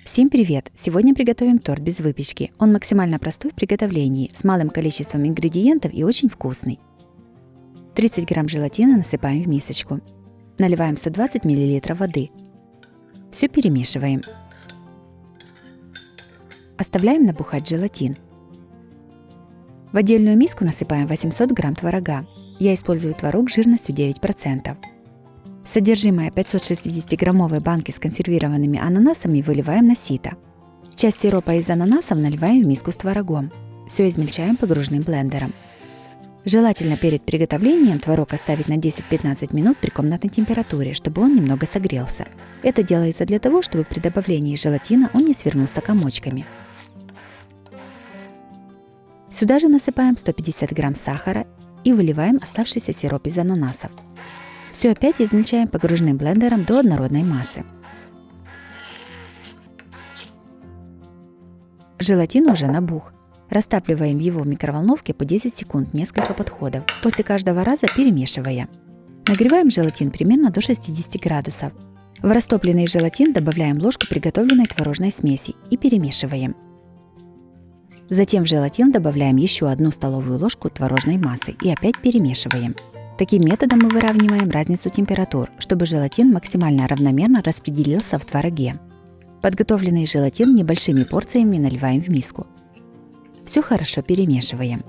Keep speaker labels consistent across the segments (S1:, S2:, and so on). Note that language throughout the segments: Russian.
S1: Всем привет! Сегодня приготовим торт без выпечки. Он максимально простой в приготовлении, с малым количеством ингредиентов и очень вкусный. 30 грамм желатина насыпаем в мисочку. Наливаем 120 мл воды. Все перемешиваем. Оставляем набухать желатин. В отдельную миску насыпаем 800 грамм творога. Я использую творог жирностью 9%. Содержимое 560-граммовой банки с консервированными ананасами выливаем на сито. Часть сиропа из ананасов наливаем в миску с творогом. Все измельчаем погружным блендером. Желательно перед приготовлением творог оставить на 10-15 минут при комнатной температуре, чтобы он немного согрелся. Это делается для того, чтобы при добавлении желатина он не свернулся комочками. Сюда же насыпаем 150 грамм сахара и выливаем оставшийся сироп из ананасов. Все опять измельчаем погружным блендером до однородной массы. Желатин уже набух. Растапливаем его в микроволновке по 10 секунд, несколько подходов, после каждого раза перемешивая. Нагреваем желатин примерно до 60 градусов. В растопленный желатин добавляем ложку приготовленной творожной смеси и перемешиваем. Затем в желатин добавляем еще 1 столовую ложку творожной массы и опять перемешиваем. Таким методом мы выравниваем разницу температур, чтобы желатин максимально равномерно распределился в твороге. Подготовленный желатин небольшими порциями наливаем в миску. Все хорошо перемешиваем.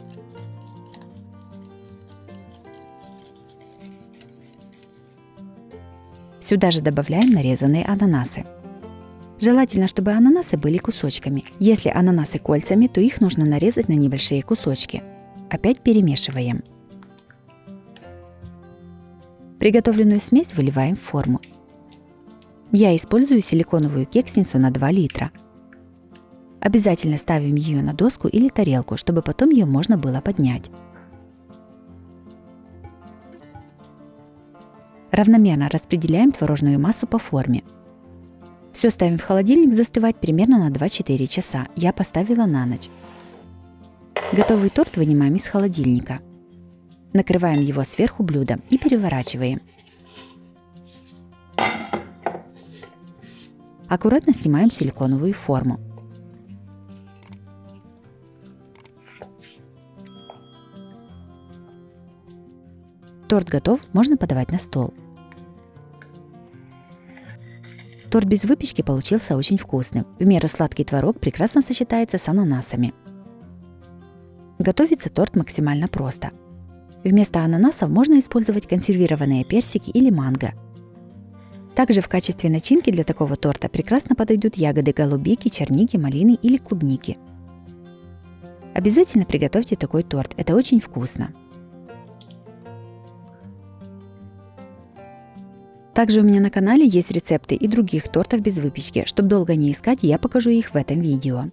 S1: Сюда же добавляем нарезанные ананасы. Желательно, чтобы ананасы были кусочками. Если ананасы кольцами, то их нужно нарезать на небольшие кусочки. Опять перемешиваем. Приготовленную смесь выливаем в форму. Я использую силиконовую кексницу на 2 литра. Обязательно ставим ее на доску или тарелку, чтобы потом ее можно было поднять. Равномерно распределяем творожную массу по форме. Все ставим в холодильник застывать примерно на 2-4 часа. Я поставила на ночь. Готовый торт вынимаем из холодильника. Накрываем его сверху блюдом и переворачиваем. Аккуратно снимаем силиконовую форму. Торт готов, можно подавать на стол. Торт без выпечки получился очень вкусным. В меру сладкий творог прекрасно сочетается с ананасами. Готовится торт максимально просто. Вместо ананасов можно использовать консервированные персики или манго. Также в качестве начинки для такого торта прекрасно подойдут ягоды голубики, черники, малины или клубники. Обязательно приготовьте такой торт, это очень вкусно. Также у меня на канале есть рецепты и других тортов без выпечки. Чтобы долго не искать, я покажу их в этом видео.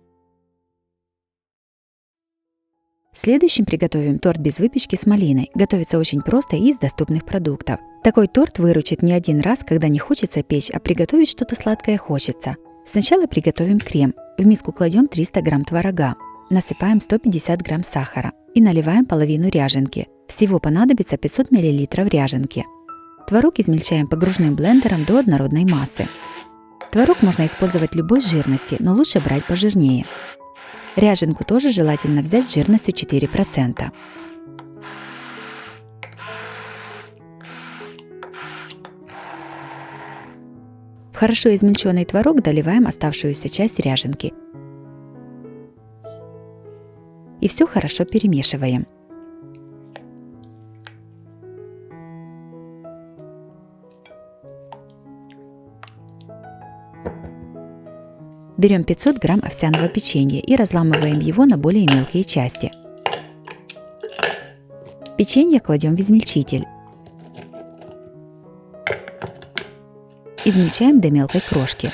S1: Следующим приготовим торт без выпечки с малиной. Готовится очень просто и из доступных продуктов. Такой торт выручит не один раз, когда не хочется печь, а приготовить что-то сладкое хочется. Сначала приготовим крем. В миску кладем 300 грамм творога. Насыпаем 150 грамм сахара и наливаем половину ряженки. Всего понадобится 500 мл ряженки. Творог измельчаем погружным блендером до однородной массы. Творог можно использовать любой жирности, но лучше брать пожирнее. Ряженку тоже желательно взять с жирностью 4%. В хорошо измельченный творог доливаем оставшуюся часть ряженки. И все хорошо перемешиваем. Берем 500 грамм овсяного печенья и разламываем его на более мелкие части. Печенье кладем в измельчитель. Измельчаем до мелкой крошки.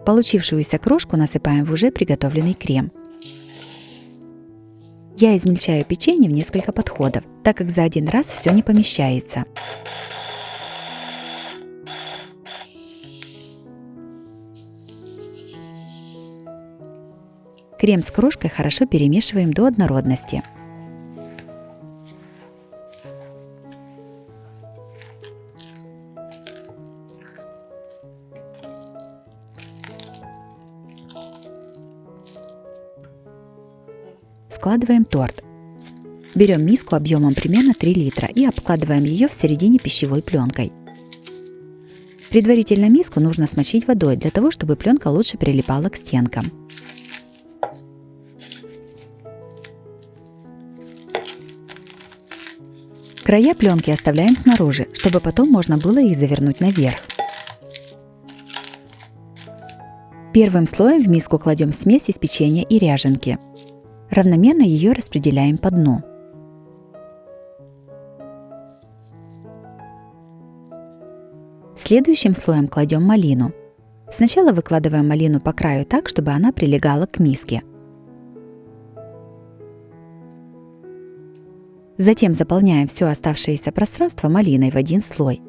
S1: Получившуюся крошку насыпаем в уже приготовленный крем. Я измельчаю печенье в несколько подходов, так как за один раз все не помещается. Крем с крошкой хорошо перемешиваем до однородности. Складываем торт. Берем миску объемом примерно 3 литра и обкладываем ее в середине пищевой пленкой. Предварительно миску нужно смочить водой для того, чтобы пленка лучше прилипала к стенкам. Края пленки оставляем снаружи, чтобы потом можно было их завернуть наверх. Первым слоем в миску кладем смесь из печенья и ряженки. Равномерно ее распределяем по дну. Следующим слоем кладем малину. Сначала выкладываем малину по краю так, чтобы она прилегала к миске. Затем заполняем все оставшееся пространство малиной в один слой.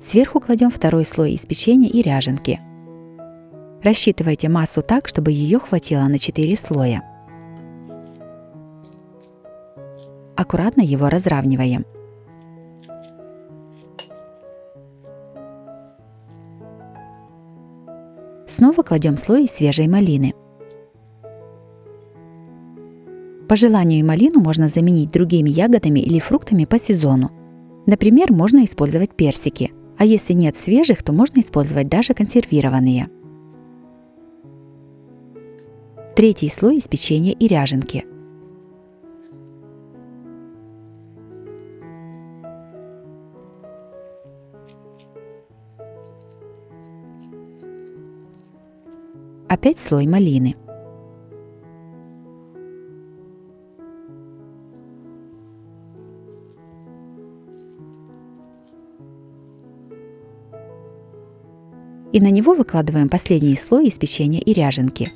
S1: Сверху кладем второй слой из печенья и ряженки. Рассчитывайте массу так, чтобы ее хватило на 4 слоя. Аккуратно его разравниваем. Снова кладем слой из свежей малины. По желанию малину можно заменить другими ягодами или фруктами по сезону. Например, можно использовать персики, а если нет свежих, то можно использовать даже консервированные. Третий слой из печенья и ряженки. Опять слой малины. И на него выкладываем последний слой из печенья и ряженки.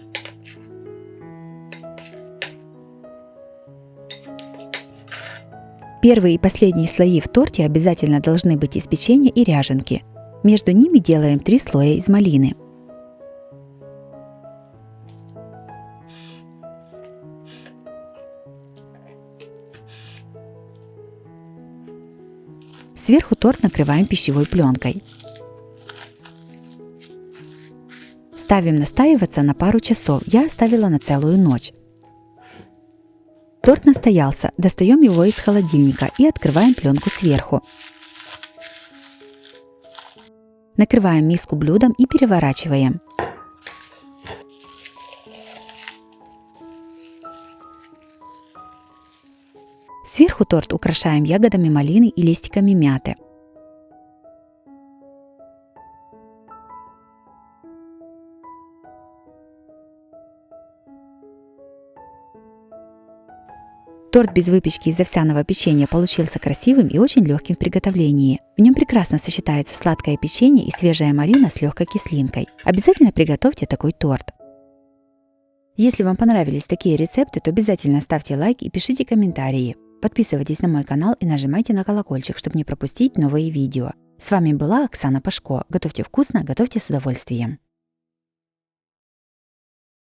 S1: Первый и последний слои в торте обязательно должны быть из печенья и ряженки. Между ними делаем 3 слоя из малины. Сверху торт накрываем пищевой пленкой. Ставим настаиваться на пару часов, я оставила на целую ночь. Торт настоялся, достаем его из холодильника и открываем пленку сверху. Накрываем миску блюдом и переворачиваем. Сверху торт украшаем ягодами малины и листиками мяты. Торт без выпечки из овсяного печенья получился красивым и очень легким в приготовлении. В нем прекрасно сочетается сладкое печенье и свежая малина с легкой кислинкой. Обязательно приготовьте такой торт. Если вам понравились такие рецепты, то обязательно ставьте лайк и пишите комментарии. Подписывайтесь на мой канал и нажимайте на колокольчик, чтобы не пропустить новые видео. С вами была Оксана Пашко. Готовьте вкусно, готовьте с удовольствием.